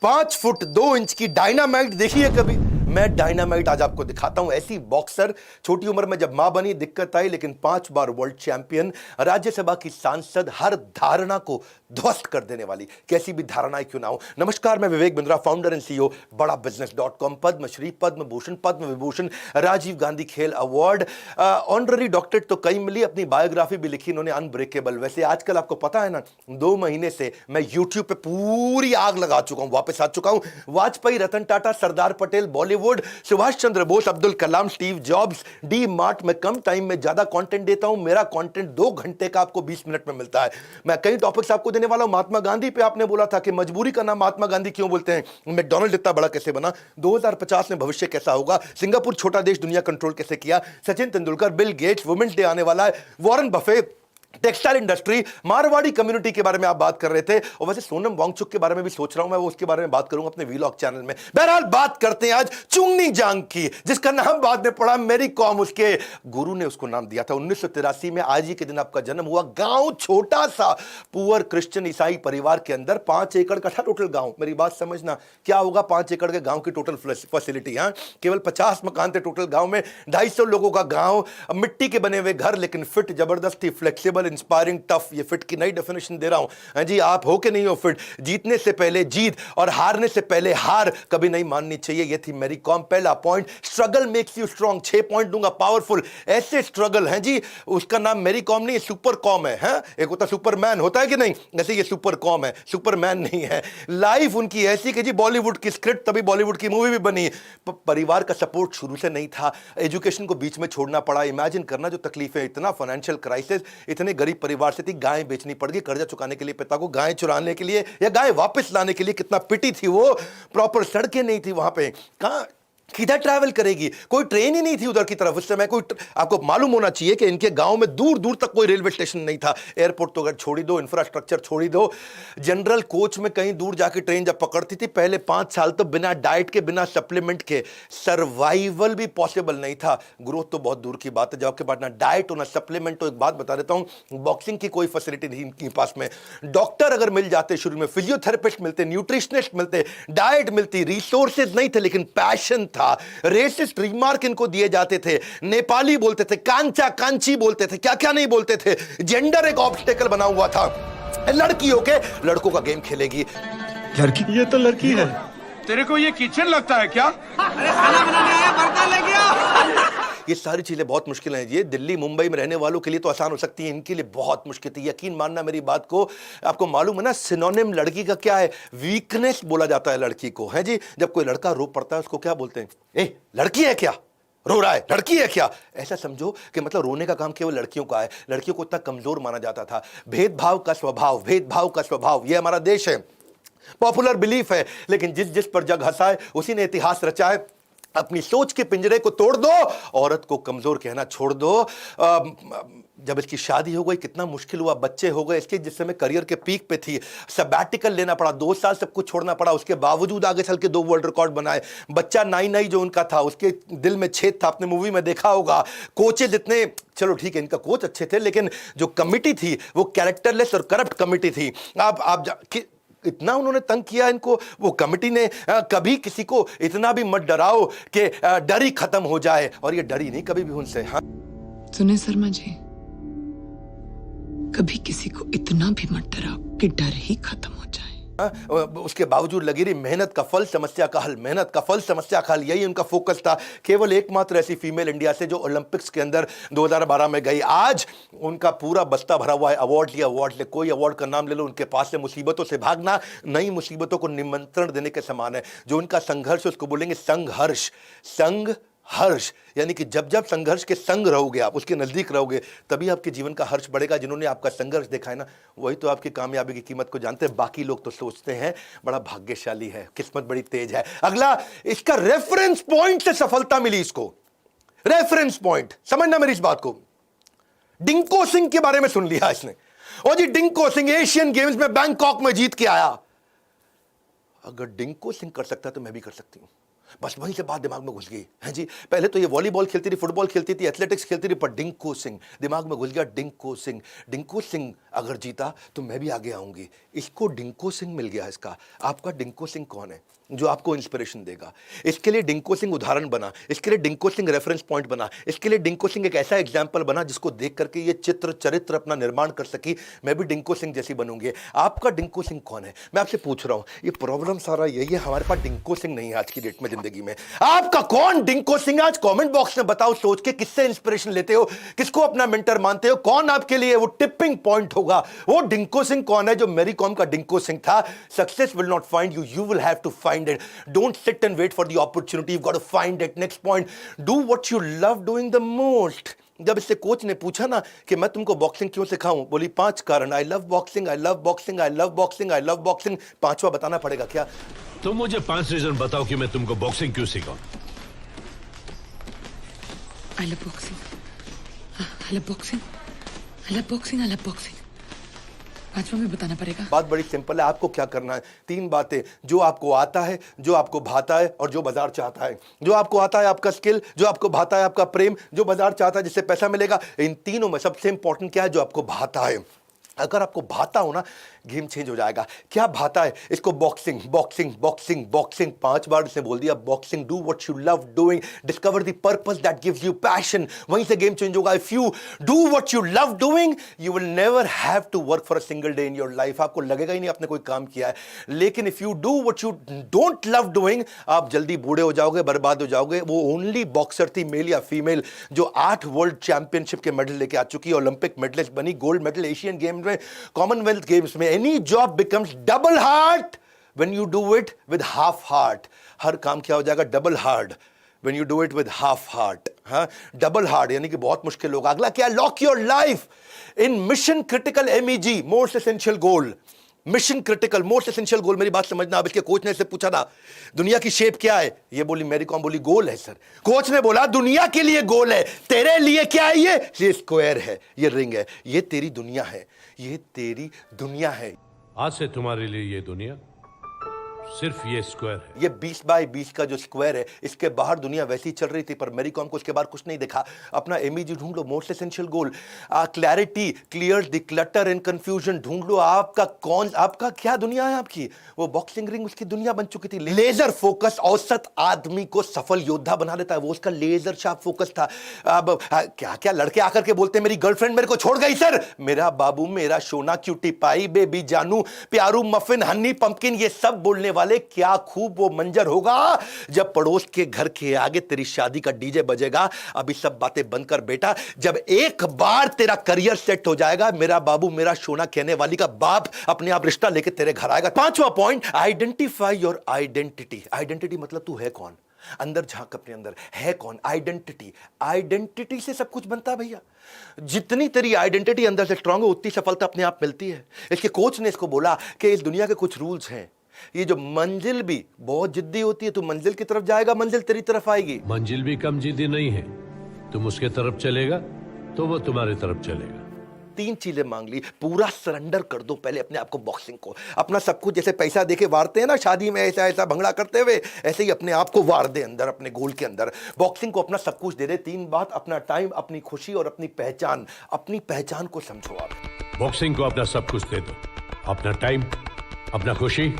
5 foot 2 inch की dynamite देखी है कभी? मैं डायनामाइट आज आपको दिखाता हूं। ऐसी बॉक्सर, छोटी उम्र में जब मां बनी दिक्कत आई, लेकिन 5 बार वर्ल्ड चैंपियन, राज्यसभा की सांसद, हर धारणा को ध्वस्त कर देने वाली, कैसी भी धारणाएं क्यों ना हो। नमस्कार, मैं Vivek Bindra, founder and CEO बड़ा बिजनेस.com, पद्मश्री, पद्म भूषण, पद्म विभूषण, राजीव गांधी खेल अवार्ड, ऑनररी डॉक्टरेट तो कई मिली, अपनी बायोग्राफी भी लिखी इन्होंने, अनब्रेकेबल। वैसे आजकल आपको पता है ना, 2 महीने से मैं यूट्यूब पे पूरी आग लगा चुका हूं, वापस आ चुका हूं। Vajpayee, Ratan Tata, Sardar Patel, Bollywood, Subhash Chandra Bose, Abdul Kalam, Steve jobs, D mart में कम टाइम में ज्यादा कंटेंट देता हूं। मेरा कंटेंट 2 घंटे का आपको 20 मिनट में मिलता है। मैं कई टॉपिक्स आपको देने वाला हूं। महात्मा गांधी पे आपने बोला था कि मजबूरी का नाम महात्मा गांधी क्यों बोलते हैं, मैकडॉनल्ड इतना बड़ा कैसे बना, 2050 में भविष्य कैसा होगा, सिंगापुर छोटा देश दुनिया कंट्रोल कैसे किया, Sachin Tendulkar, Bill Gates, women's day आने वाला है, Warren Buffett, textile industry, Marwari community के बारे में आप बात कर रहे थे, और वैसे सोनम वांगचुक के बारे में भी सोच रहा हूं मैं, वो उसके बारे में बात करूंगा अपने वीलॉग चैनल में। बहरहाल बात करते हैं आज चुंगनी जांग की, जिसका नाम बाद में पड़ा मेरी कॉम, उसके गुरु ने उसको नाम दिया था। 1983 में आज ही के दिन आपका जन्म हुआ। गांव छोटा सा, पुअर क्रिश्चियन ईसाई परिवार के अंदर, 5 एकड़ का था टोटल गांव। मेरी बात समझना, क्या होगा 5 एकड़ के गांव की टोटल फैसिलिटी? केवल 50 मकान थे टोटल गांव में, 250 लोगों का गांव, मिट्टी के बने हुए घर, लेकिन फिट जबरदस्त थी, फ्लेक्सिबल, इंस्पायरिंग, टफ। ये फिट की नई डेफिनेशन दे रहा हूं। हां जी, आप हो कि नहीं हो फिट? जीतने से पहले जीत और हारने से पहले हार कभी नहीं माननी चाहिए। ये थी मेरी कॉम। पहला point, struggle makes you strong. 6 point दूंगा, पावरफुल। ऐसे स्ट्रगल है जी, उसका नाम मेरी कॉम नहीं, सुपर कॉम है। एक होता सुपरमैन, होता है कि नहीं, ऐसे ये सुपर कॉम है, सुपरमैन नहीं है। लाइफ उनकी ऐसी कि जी बॉलीवुड की स्क्रिप्ट, तभी बॉलीवुड की मूवी भी बनी। परिवार का सपोर्ट शुरू से नहीं था, एजुकेशन को बीच में छोड़ना पड़ा। इमेजिन करना जो तकलीफें, इतना फाइनेंशियल क्राइसिस, इतने गरीब परिवार से थी, गाय बेचनी पड़ गई कर्जा चुकाने के लिए पिता को, गाय चुराने के लिए या गाय वापस लाने के लिए। कितना पिटी थी वो, प्रॉपर सड़कें नहीं थी वहां पे, कहां किधर ट्रैवल करेगी, कोई ट्रेन ही नहीं थी उधर की तरफ उस समय। कोई आपको मालूम होना चाहिए कि इनके गांव में दूर दूर तक कोई रेलवे स्टेशन नहीं था। एयरपोर्ट तो अगर छोड़ी दो, इंफ्रास्ट्रक्चर छोड़ी दो, जनरल कोच में कहीं दूर जाके ट्रेन जब पकड़ती थी, पहले 5 साल तो बिना डाइट के, बिना सप्लीमेंट के सर्वाइवल भी पॉसिबल नहीं था। ग्रोथ तो बहुत दूर की बात है, जब आपके पास ना डाइट हो ना सप्लीमेंट। तो एक बात बता देता हूं, बॉक्सिंग की कोई फैसिलिटी नहीं इनके पास में। डॉक्टर अगर मिल जाते शुरू में, फिजियोथेरेपिस्ट मिलते, न्यूट्रिशनिस्ट मिलते, डाइट मिलती, रिसोर्सेज नहीं थे, लेकिन पैशन था। रेसिस्ट रिमार्क इनको दिए जाते थे, नेपाली बोलते थे, कांचा कांची बोलते थे, क्या क्या नहीं बोलते थे। जेंडर एक ऑब्स्टेकल बना हुआ था। लड़की होके लड़कों का गेम खेलेगी। लड़की? ये तो लड़की है। तेरे को ये किचन लगता है क्या? अरे खाना बनाने आया, बर्तन लेके आओ। ये सारी चीजें बहुत मुश्किल हैं। ये दिल्ली मुंबई में रहने वालों के लिए तो आसान हो सकती है, इनके लिए बहुत मुश्किल थी। यकीन मानना मेरी बात को। आपको मालूम है ना, सिनोनिम लड़की का क्या है? वीकनेस बोला जाता है लड़की को, है जी। जब कोई लड़का रो पड़ता है उसको क्या बोलते हैं? ए लड़की है क्या, रो रहा है, लड़की है क्या? ऐसा समझो कि मतलब रोने का काम केवल लड़कियों का है। लड़कियों को इतना कमजोर माना जाता था। भेदभाव का स्वभाव, भेदभाव का स्वभाव, ये हमारा देश है, पॉपुलर बिलीफ है। लेकिन जिस जिस पर जग हंसा है उसी ने इतिहास रचा है। अपनी सोच के पिंजरे को तोड़ दो, औरत को कमजोर कहना छोड़ दो। जब इसकी शादी हो गई कितना मुश्किल हुआ, बच्चे हो गए इसके, जिस समय करियर के पीक पे थी, सबैटिकल लेना पड़ा, 2 साल सब कुछ छोड़ना पड़ा। उसके बावजूद आगे चल के 2 वर्ल्ड रिकॉर्ड बनाए। बच्चा नाई नाई जो उनका था, उसके दिल में छेद था, आपने मूवी में देखा होगा। कोचेज इतने, चलो ठीक है इनका कोच अच्छे थे, लेकिन जो कमिटी थी वो कैरेक्टरलेस और करप्ट कमिटी थी। इतना उन्होंने तंग किया इनको, वो कमिटी ने। कभी किसी को इतना भी मत डराओ कि डर ही खत्म हो जाए, और ये डरी नहीं कभी भी उनसे। हाँ सुने शर्मा जी, कभी किसी को इतना भी मत डराओ कि डर ही खत्म हो जाए। उसके बावजूद लगी रही मेहनत का फल समस्या का हल, मेहनत का फल समस्या का हल, यही उनका फोकस था। केवल एकमात्र ऐसी फीमेल इंडिया से जो ओलंपिक्स के अंदर 2012 में गई। आज उनका पूरा बस्ता भरा हुआ है, अवार्ड लिया, अवार्ड ले, कोई अवार्ड का नाम ले लो, उनके पास से मुसीबतों से भागना नई मुसीबतों को निमंत्रण देने के समान है। जो उनका संघर्ष, उसको बोलेंगे संघर्ष। संघर्ष यानी कि जब जब संघर्ष के संग रहोगे, आप उसके नजदीक रहोगे, तभी आपके जीवन का हर्ष बढ़ेगा। जिन्होंने आपका संघर्ष देखा है ना, वही तो आपकी कामयाबी की कीमत को जानते हैं। बाकी लोग तो सोचते हैं बड़ा भाग्यशाली है, किस्मत बड़ी तेज है। अगला, इसका रेफरेंस पॉइंट से सफलता मिली इसको। रेफरेंस पॉइंट, समझना मेरी इस बात को। डिंको सिंह के बारे में सुन लिया इसने, और जी डिंको सिंह एशियन गेम्स में बैंकॉक में जीत के आया। अगर डिंको सिंह कर सकता है तो मैं भी कर सकती हूं। बस वहीं से बात दिमाग में घुस गई है जी। पहले तो ये वॉलीबॉल खेलती थी, फुटबॉल खेलती थी, एथलेटिक्स खेलती थी, पर डिंको सिंह दिमाग में घुस गया। डिंको सिंह, डिंको सिंह अगर जीता तो मैं भी आगे आऊंगी। इसको डिंको सिंह मिल गया। इसका आपका डिंको सिंह कौन है जो आपको इंस्पिरेशन देगा? इसके लिए डिंको सिंह उदाहरण बना, इसके लिए डिंको सिंह रेफरेंस पॉइंट बना, इसके लिए डिंको सिंह एक ऐसा एग्जाम्पल बना जिसको देख करके ये चित्र चरित्र अपना निर्माण कर सकी, मैं भी डिंको सिंह जैसी बनूंगी। आपका डिंको सिंह कौन है? मैं आपसे पूछ रहा हूं। ये प्रॉब्लम सारा यही है, हमारे पास डिंको सिंह नहीं है आज की डेट में जिंदगी में। आपका कौन डिंको सिंह? आज कमेंट बॉक्स में बताओ सोच के, किससे इंस्पिरेशन लेते हो, किसको अपना मेंटर मानते हो, कौन आपके लिए वो टिपिंग पॉइंट होगा? वो डिंको सिंह कौन है जो मैरी कॉम का डिंको सिंह था? Success will not find you, you will have to find it. Don't sit and wait for the opportunity. You've got to find it. Next point, do what you love doing the most. जब इससे coach ने पूछा ना कि मैं तुमको boxing क्यों सिखाऊं, बोली 5 कारण। I love boxing, I love boxing, I love boxing, I love boxing. 5वां बताना पड़ेगा क्या? तुम मुझे 5 रीजन बताओ कि मैं तुमको बॉक्सिंग क्यों सिखाऊं। I love boxing. I love boxing. I love boxing. I love boxing. 5वां में बताना पड़ेगा। बात बड़ी सिंपल है। आपको क्या करना है? 3 बातें, जो आपको आता है, जो आपको भाता है और जो बाजार चाहता है। जो आपको आता है आपका स्किल, जो आपको भाता है आपका प्रेम, जो बाजार चाहता है जिससे पैसा मिलेगा। इन तीनों में सबसे इंपॉर्टेंट क्या है? जो आपको भाता है। अगर आपको भाता हो ना, गेम चेंज हो जाएगा। क्या भाता है? इसको बॉक्सिंग बॉक्सिंग बॉक्सिंग बॉक्सिंग 5 बार इसने बोल दिया। Boxing, do what you love doing, discover the purpose that gives you passion. वहीं से गेम चेंज होगा। If you do what you love doing, you will never have to work for a single day in your life. आपको लगेगा ही नहीं आपने कोई काम किया है। लेकिन if you do what you don't love doing, आप जल्दी बूढ़े हो जाओगे, बर्बाद हो जाओगे। वो ओनली बॉक्सर थी, मेल या फीमेल, जो 8 वर्ल्ड चैंपियनशिप के मेडल लेके आ चुकी है, ओलंपिक मेडलिस्ट बनी, गोल्ड मेडल एशियन गेम्स में, कॉमनवेल्थ गेम्स में। Any job becomes double hard when you do it with half heart. हर काम क्या हो जाएगा? Double hard when you do it with half heart. हाँ, डबल हार्ड यानी कि बहुत मुश्किल होगा। अगला क्या? Lock your life in mission critical MEG, most essential goal. Mission critical most essential गोल। मेरी बात समझना। अब इसके कोच ने इससे पूछा था दुनिया की शेप क्या है? ये बोली, मैरी कॉम बोली गोल है सर। कोच ने बोला दुनिया के लिए गोल है, तेरे लिए क्या है? ये स्क्वायर है, ये रिंग है, ये तेरी दुनिया है, ये तेरी दुनिया है। आज से तुम्हारे लिए ये दुनिया सिर्फ ये स्क्वायर है। ये 20 बाय 20 का जो स्क्वायर है, इसके बाहर दुनिया वैसी चल रही थी, पर मैरी कॉम को उसके बाहर कुछ नहीं दिखा। अपना MEG ढूंढ लो, most essential goal. Clarity, clear the clutter and confusion. ढूंढ लो आपका कौन, आपका क्या दुनिया है आपकी। वो बॉक्सिंग रिंग उसकी दुनिया बन चुकी थी। लेजर फोकस औसत आदमी को सफल योद्धा बना देता है। वो उसका लेजर शार्प फोकस था। अब क्या क्या लड़के आकर के बोलते हैं मेरी गर्लफ्रेंड मेरे को छोड़ गई सर। मेरा बाबू, मेरा सोना, क्यूटी पाई, बेबी जानू, प्यारू, मफिन, हनी, पंपकिन, ये सब बोलने वाले, क्या खूब वो मंजर होगा जब पड़ोस के घर के आगे तेरी शादी का डीजे बजेगा। अभी सब बातें बंद कर बेटा, जब एक बार तेरा करियर सेट हो जाएगा, मेरा बाबू, मेरा सोना कहने वाली का बाप अपने आप रिश्ता लेके तेरे घर आएगा। 5वां point, identify your identity. Identity मतलब तू है कौन। अंदर झांक, अपने अंदर है कौन। आइडेंटिटी, आइडेंटिटी से सब कुछ बनता है भैया। जितनी तेरी आइडेंटिटी अंदर से स्ट्रांग हो, उतनी सफलता अपने आप मिलती है। इसके कोच ने इसको बोला कि इस दुनिया के कुछ रूल्स हैं। ये जो मंजिल भी बहुत जिद्दी होती है, तू मंजिल की तरफ जाएगा, मंजिल तेरी तरफ आएगी। मंजिल भी कम जिद्दी नहीं है। तुम उसके तरफ चलेगा तो वो तुम्हारी तरफ चलेगा। 3 चीजें मांग ली। पूरा सरेंडर कर दो पहले अपने आप को, बॉक्सिंग को, अपना सब कुछ। जैसे पैसा देके वारते हैं ना शादी में, ऐसा ऐसा भंगड़ा करते हुए, ऐसे ही अपने आप को वार दे अंदर, अपने गोल के अंदर। बॉक्सिंग को अपना सब कुछ दे दे। 3 बात, अपना टाइम, अपनी खुशी और अपनी पहचान। अपनी पहचान को समझो आप। बॉक्सिंग को अपना सब कुछ दे दो, अपना टाइम, अपना खुशी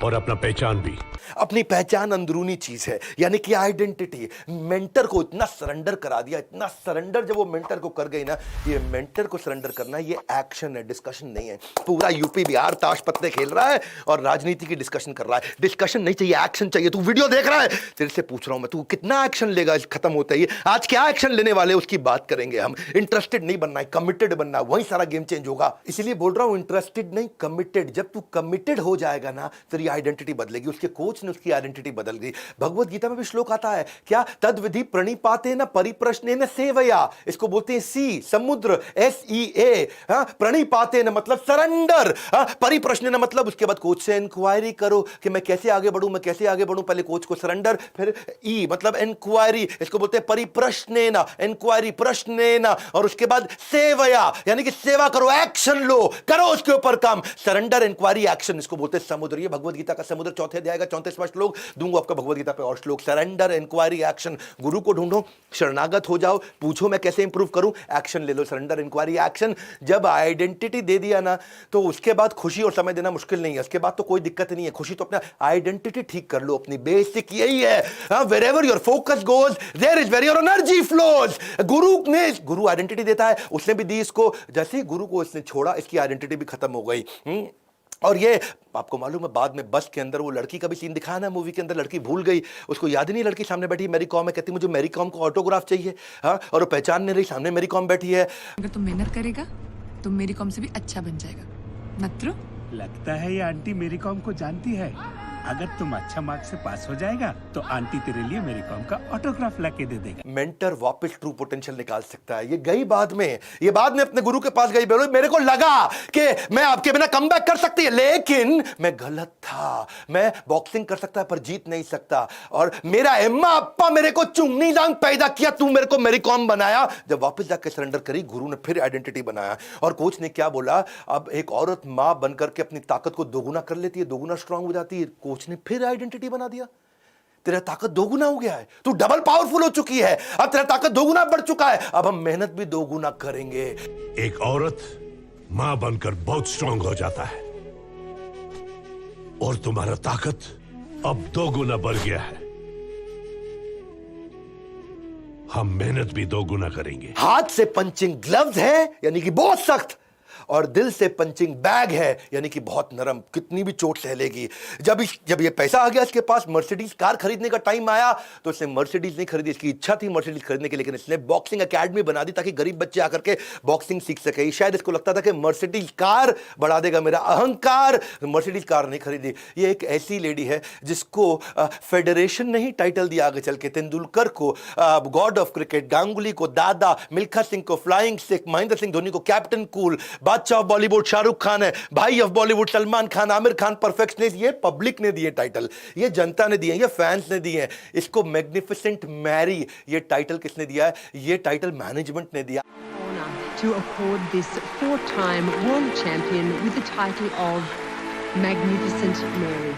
और अपना पहचान भी। अपनी पहचान अंदरूनी चीज है, यानी कि आइडेंटिटी। मेंटर को इतना सरेंडर करा दिया, इतना सरेंडर जब वो मेंटर को कर गई ना, ये मेंटर को सरेंडर करना ये एक्शन है, डिस्कशन नहीं है। पूरा यूपी बिहार ताश पत्ते खेल रहा है और राजनीति की डिस्कशन कर रहा है। डिस्कशन नहीं चाहिए, एक्शन चाहिए। तू वीडियो देख रहा है, तेरे से पूछ रहा हूं मैं, तू कितना एक्शन लेगा खत्म होता ही। आज क्या एक्शन लेने वाले उसकी बात करेंगे हम। इंटरेस्टेड नहीं बनना है, कमिटेड बनना है, वही सारा गेम चेंज होगा। इसलिए बोल रहा हूं, इंटरेस्टेड नहीं, कमिटेड। जब तू कमिटेड हो जाएगा ना, तेरी आइडेंटिटी बदलेगी। उसके कोच ने उसकी आइडेंटिटी बदल गई। भगवत गीता में भी श्लोक आता है क्या? तद विधि प्रणिपातेन परिप्रश्नेन सेवया। इसको बोलते हैं सी, समुद्र, SEA। प्रणिपातेन मतलब सरेंडर, परिप्रश्नेन मतलब उसके बाद कोच से इंक्वायरी करो कि मैं कैसे आगे बढ़ूं, मैं कैसे आगे बढ़ूं। पहले कोच को सरेंडर, फिर ई मतलब इंक्वायरी, इसको बोलते हैं परिप्रश्नेन, इंक्वायरी, प्रश्नेन, और उसके बाद सेवया यानी कि सेवा करो, एक्शन लो, करो उसके ऊपर काम। सरेंडर, इंक्वायरी, एक्शन, इसको बोलते हैं समुद्र। ये भगवत भगवद गीता का समुद्र, चौथे अध्याय का 34वां श्लोक, दूंगा आपका भगवद गीता पे और श्लोक। Surrender, inquiry, action. गुरु को ढूंढो, शरणागत हो जाओ, पूछो मैं कैसे इंप्रूव करूं, एक्शन ले लो। Surrender, inquiry, action. जब आइडेंटिटी दे दिया ना तो उसके बाद खुशी और समय देना मुश्किल नहीं है, उसके बाद तो कोई दिक्कत नहीं है। खुशी तो अपना आइडेंटिटी ठीक कर लो, अपनी बेसिक यही है। Wherever your focus goes there is where your energy flows. गुरु आइडेंटिटी देता है, उसने भी दी इसको, जैसे ही गुरु को इसने छोड़ा इसकी आइडेंटिटी भी खत्म हो गई। और ये आपको मालूम है बाद में बस के अंदर वो लड़की का भी सीन दिखाया ना मूवी के अंदर, लड़की भूल गई, उसको याद ही नहीं, लड़की सामने बैठी मैरी कॉम है, कहती मुझे मैरी कॉम को ऑटोग्राफ चाहिए। हाँ, और वो पहचान नहीं रही, सामने मैरी कॉम बैठी है। अगर तुम मेहनत करेगा तो मेरी कॉम से भी अच्छा बन जाएगा। नत्रो, लगता है ये आंटी मेरी कॉम को जानती है। अगर तुम अच्छा मार्क्स से पास हो जाएगा तो आंटी तेरे लिए मेरी कॉम का ऑटोग्राफ लाके दे देगा। मेंटर वापस ट्रू पोटेंशियल निकाल सकता है। ये गई बाद में, ये बाद में अपने गुरु के पास गई, बोलो मेरे को लगा कि मैं आपके बिना कमबैक कर सकती है, लेकिन मैं गलत था। मैं बॉक्सिंग कर सकता है पर जीत नहीं सकता, और मेरा अम्मा अप्पा मेरे को चुंगनी जांग पैदा किया, तू मेरे को मेरी कॉम बनाया। जब वापस जाकर सरेंडर करी, गुरु ने फिर आइडेंटिटी बनाया। और कोच ने क्या बोला, अब एक औरत मां बनकर के अपनी ताकत को दोगुना कर लेती है, दोगुना स्ट्रांग हो जाती है। कोच ने फिर आइडेंटिटी बना दिया, तेरा ताकत दोगुना हो गया है, तू डबल पावरफुल हो चुकी है, अब तेरा ताकत दोगुना बढ़ चुका है, अब हम मेहनत भी दोगुना करेंगे। एक औरत मां बनकर बहुत स्ट्रांग हो जाता है और तुम्हारा ताकत अब 2 गुना बढ़ गया है। हम मेहनत भी 2 गुना करेंगे। हाथ से पंचिंग ग्लव्स है यानी कि बहुत सख्त, और दिल से पंचिंग बैग है यानी कि बहुत नरम, कितनी भी चोट सह लेगी। जब ये पैसा आ गया इसके पास, मर्सिडीज कार खरीदने का टाइम आया, तो इसने मर्सिडीज नहीं खरीदी, इसकी इच्छा थी मर्सिडीज खरीदने की, लेकिन इसने बॉक्सिंग एकेडमी बना दी ताकि गरीब बच्चे आकर के बॉक्सिंग सीख सके। शायद इसको लगता था कि मर्सिडीज कार बढ़ा देगा मेरा अहंकार, मर्सिडीज कार नहीं खरीदी। ये एक ऐसी लेडी है जिसको फेडरेशन ने ही टाइटल दिया आगे चल के, तेंदुलकर को गॉड ऑफ क्रिकेट, गांगुली को दादा, मिल्खा सिंह को फ्लाइंग सिख, महेंद्र सिंह धोनी को कैप्टन कूल, बादशाह ऑफ बॉलीवुड शाहरुख खान है, भाई ऑफ बॉलीवुड सलमान खान, आमिर खान परफेक्शनिस्ट। ये पब्लिक ने दिए टाइटल, ये जनता ने दिए, ये फैंस ने दिए। इसको मैग्निफिसेंट मैरी ये टाइटल किसने दिया है? ये टाइटल मैनेजमेंट ने दिया। To accord this 4-time world champion with the title of Magnificent Mary.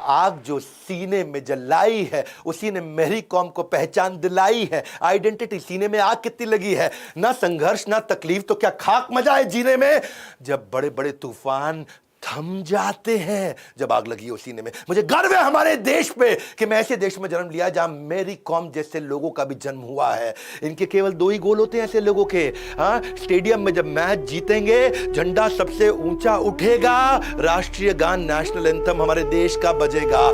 आग जो सीने में जलाई है उसी ने मेरी कॉम को पहचान दिलाई है। आइडेंटिटी, सीने में आग कितनी लगी है, ना संघर्ष ना तकलीफ, तो क्या खाक मजा है जीने में। जब बड़े बड़े तूफान थम जाते हैं, जब आग लगी हो सीने में। मुझे गर्व है हमारे देश पे कि मैं ऐसे देश में जन्म लिया जहां मेरी कॉम जैसे लोगों का भी जन्म हुआ है। इनके केवल 2 ही गोल होते हैं ऐसे लोगों के। हाँ, स्टेडियम में जब मैच जीतेंगे, झंडा सबसे ऊंचा उठेगा, राष्ट्रीय गान नेशनल एंथम हमारे देश का बजेगा।